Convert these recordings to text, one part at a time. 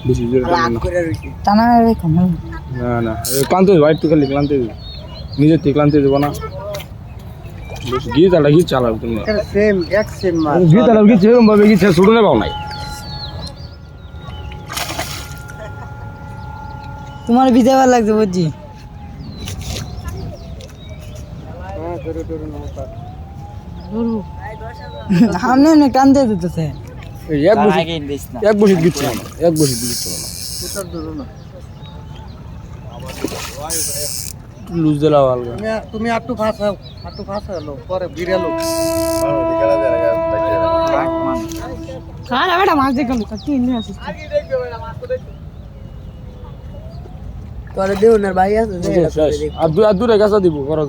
বেশি জোরে টানা রেখো না না ক্লান্ত হোয়াইট তো খালি ক্লান্ত নিজের থেকে ক্লান্ত দেবো না গীত আলা গীত চালাও তুমি সেম এক সেম মাছ গীত আলা গীত এরকম ভাবে গীত ছুটে নেবাও নাই তোমার ভিজে ভালো লাগছে বুঝছি সামনে না কান্দে দিতেছে এক বসে দিচ্ছে না এক বসে দিচ্ছে না লুজ দিলা ভালো তুমি আটটু ফাঁসালো পরে বিড়ালো কার আবেটা মাছ দেখলাম কি নিয়ে আসিস তোরে দেও না ভাই আছে আর দূরে গাছা দিব করো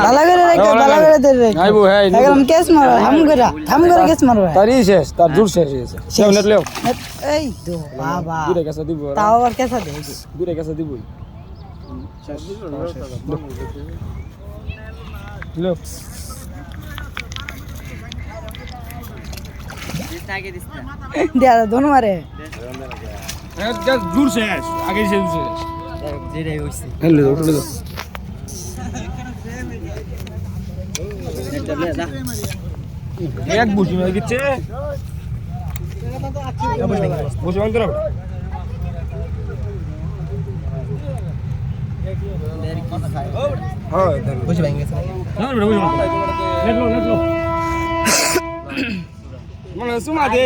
ভালো করে রেখে ভালো করে দে রে আইবো হ্যাঁ একদম কেস মারো হাম করে কেস মারো তারই শেষ তার দূর শেষ হয়েছে সেও নেট লেও এই তো বাবা দূরে গাছা দিব তাও আর কেসা দে দূরে গাছা দিব লো দেয়া দোনো মারে দূর শেষ আগে শেষ শেষ যেটাই হইছে হেলে উঠলে দাও এক বুঝি না গিচ্ছে বুঝি অন্তর হ্যাঁ বুঝি ভাই গেছে না বুঝি নেট লো মনে সুমা দে